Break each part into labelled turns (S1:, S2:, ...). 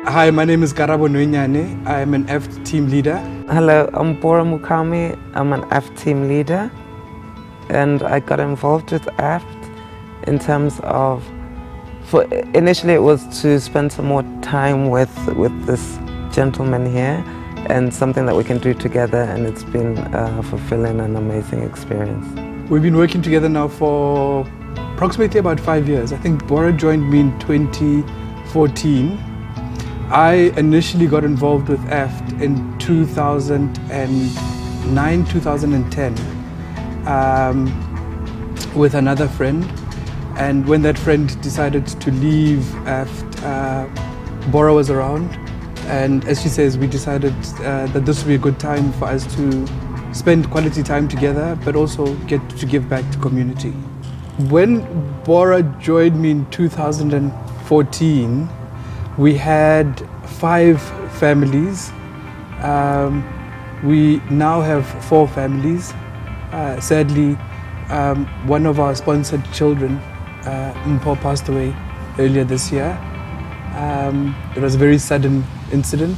S1: Hi, my name is Karabo Noinyane. I am an AFFT team leader.
S2: Hello, I'm Bora Mukami. I'm an AFFT team leader, and I got involved with AFFT in terms of, initially it was to spend some more time with this gentleman here, and something that we can do together, and it's been fulfilling and amazing experience.
S1: We've been working together now for approximately about 5 years. I think Bora joined me in 2014. I initially got involved with AFFT in 2009, 2010 with another friend. And when that friend decided to leave AFFT, Bora was around. And as she says, we decided that this would be a good time for us to spend quality time together, but also get to give back to community. When Bora joined me in 2014, we had 5 families. We now have 4 families. Sadly, one of our sponsored children, Mpo, passed away earlier this year. It was a very sudden incident,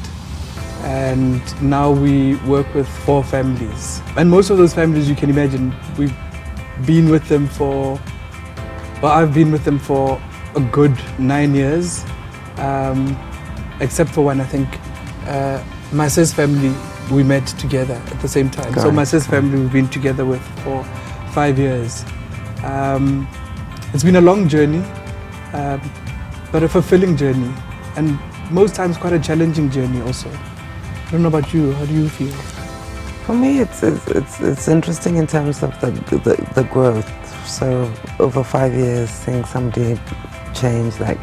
S1: and now we work with 4 families. And most of those families, you can imagine, we've been with them I've been with them for a good 9 years. Except for one, I think. My sis family, we met together at the same time. So my sis family we've been together with for 5 years. It's been a long journey, but a fulfilling journey, and most times quite a challenging journey also. I don't know about you, how do you feel?
S2: For me, it's interesting in terms of the growth. So over 5 years, seeing somebody change, like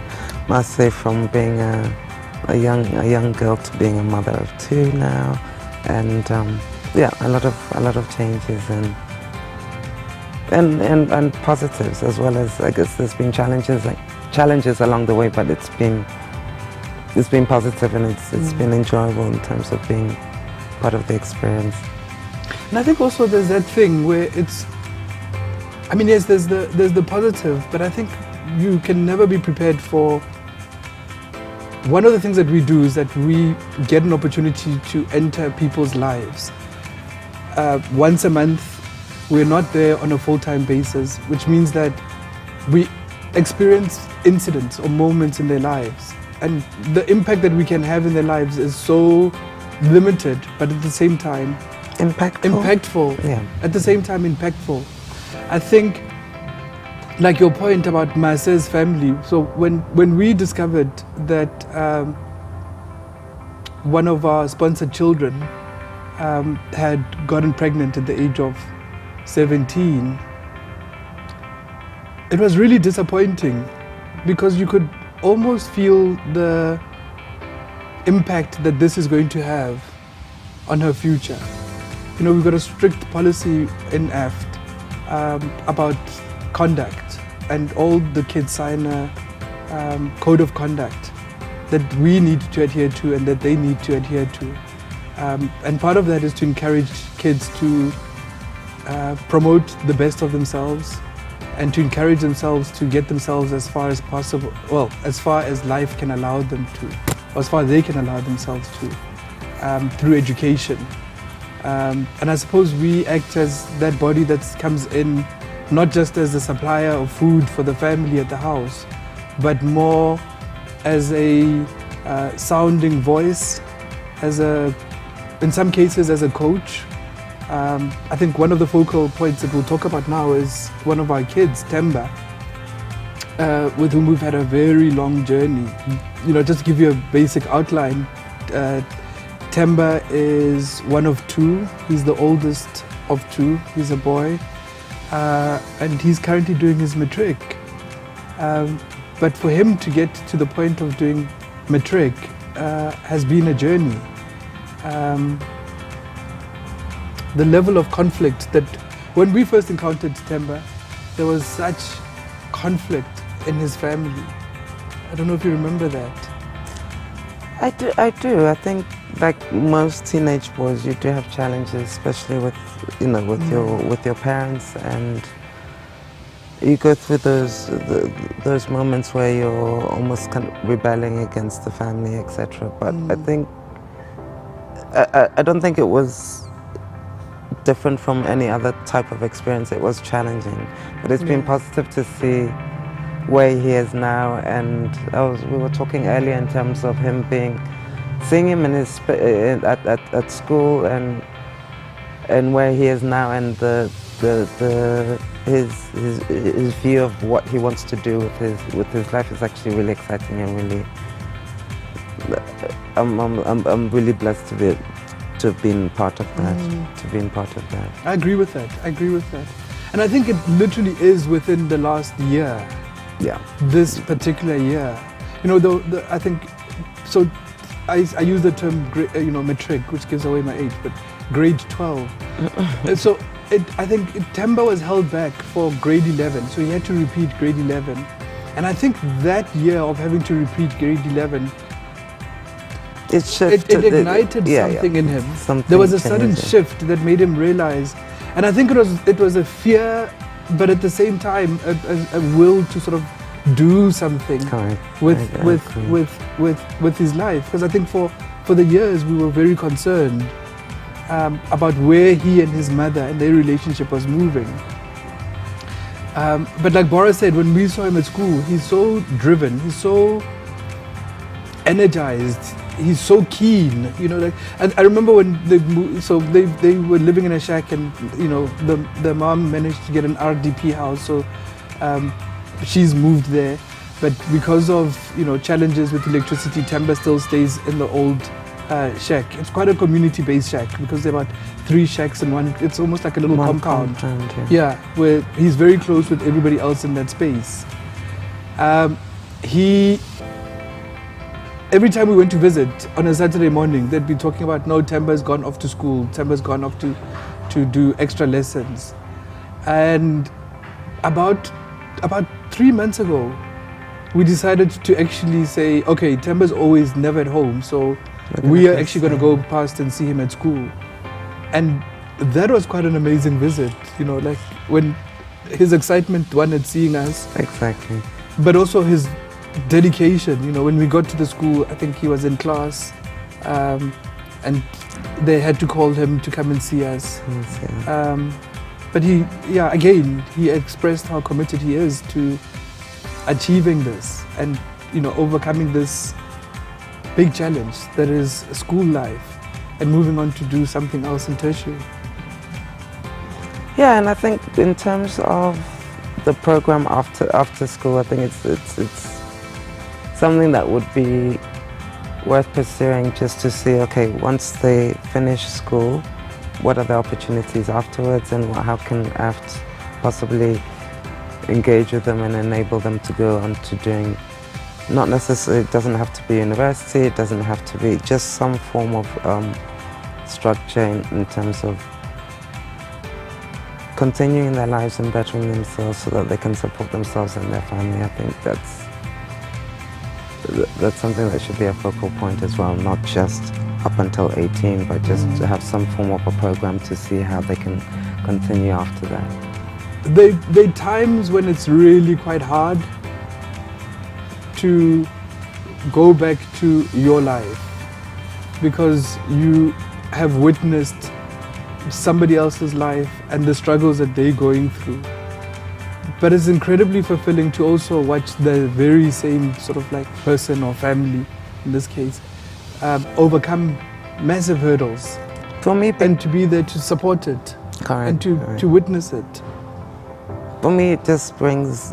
S2: must say, from being a young girl to being a mother of 2 now, and yeah, a lot of changes and positives, as well as, I guess, there's been challenges along the way, but it's been positive, and it's been enjoyable in terms of being part of the experience.
S1: And I think also there's that thing where yes, there's the positive, but I think you can never be prepared for. One of the things that we do is that we get an opportunity to enter people's lives. Once a month, we're not there on a full-time basis, which means that we experience incidents or moments in their lives. And the impact that we can have in their lives is so limited, but at the same time, impactful. Yeah. At the same time, impactful. I think, like your point about Mase's family, so when we discovered that one of our sponsored children had gotten pregnant at the age of 17, it was really disappointing, because you could almost feel the impact that this is going to have on her future. You know, we've got a strict policy in AFFT about conduct, and all the kids sign a code of conduct that we need to adhere to and that they need to adhere to. And part of that is to encourage kids to promote the best of themselves, and to encourage themselves to get themselves as far as possible, well, as far as life can allow them to, or as far as they can allow themselves to, through education. And I suppose we act as that body that comes in not just as a supplier of food for the family at the house, but more as a sounding voice, in some cases as a coach. I think one of the focal points that we'll talk about now is one of our kids, Temba, with whom we've had a very long journey. You know, just to give you a basic outline, Temba is one of 2. He's the oldest of 2. He's a boy. And he's currently doing his matric. But for him to get to the point of doing matric has been a journey. The level of conflict that, when we first encountered Temba, there was such conflict in his family. I don't know if you remember that.
S2: I do. I think, like most teenage boys, you do have challenges, especially with your parents, and you go through those moments where you're almost kind of rebelling against the family, etc. But I think I don't think it was different from any other type of experience. It was challenging, but it's been positive to see where he is now. And we were talking earlier in terms of him seeing him in his at school and where he is now, and his view of what he wants to do with his life is actually really exciting, and really I'm really blessed to have been part of that.
S1: I agree with that. And I think it literally is within the last year.
S2: Yeah.
S1: This particular year. You know, I think, so I use the term, matric, which gives away my age, but grade 12. So I think Temba was held back for grade 11, so he had to repeat grade 11. And I think that year of having to repeat grade 11, it ignited something in him. There was a sudden shift that made him realize, and I think it was a fear, but at the same time a will to sort of do something with his life. Because I think for the years we were very concerned about where he and his mother and their relationship was moving. But like Boris said, when we saw him at school, he's so driven, he's so energized, he's so keen, and I remember when they were living in a shack, and the mom managed to get an RDP house, so she's moved there, but because of challenges with electricity, Temba still stays in the old shack. It's quite a community-based shack because there are about 3 shacks in one. It's almost like a little compound. Yeah, where he's very close with everybody else in that space. Every time we went to visit on a Saturday morning, they'd be talking about, no, Temba's gone off to school, Temba's gone off to do extra lessons. And about 3 months ago, we decided to actually say, okay, Temba's always never at home, so we are actually going to go past and see him at school. And that was quite an amazing visit, like when his excitement, one, at seeing us.
S2: Exactly.
S1: But also his dedication, when we got to the school, I think he was in class, and they had to call him to come and see us. But he expressed how committed he is to achieving this and, overcoming this big challenge that is school life and moving on to do something else in tertiary.
S2: Yeah, and I think in terms of the program after school, I think it's something that would be worth pursuing, just to see, okay, once they finish school, what are the opportunities afterwards, and how can AFFT possibly engage with them and enable them to go on to doing, not necessarily, it doesn't have to be university, it doesn't have to be, just some form of structure in terms of continuing their lives and bettering themselves so that they can support themselves and their family. I think that's something that should be a focal point as well, not just up until 18, but just to have some form of a program to see how they can continue after that.
S1: There are times when it's really quite hard to go back to your life because you have witnessed somebody else's life and the struggles that they're going through. But it's incredibly fulfilling to also watch the very same sort of like person or family, in this case, overcome massive hurdles.
S2: For me,
S1: and to be there to support it.
S2: Correct,
S1: and to witness it.
S2: For me, it just brings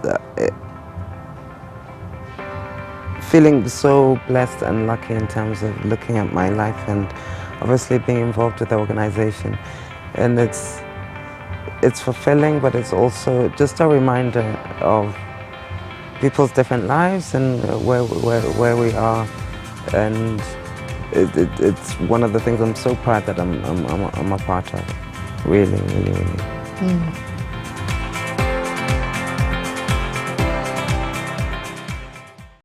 S2: feeling so blessed and lucky in terms of looking at my life and obviously being involved with the organization. And it's fulfilling, but it's also just a reminder of people's different lives and where we are. And it's one of the things I'm so proud that I'm a part of. Really, really, really.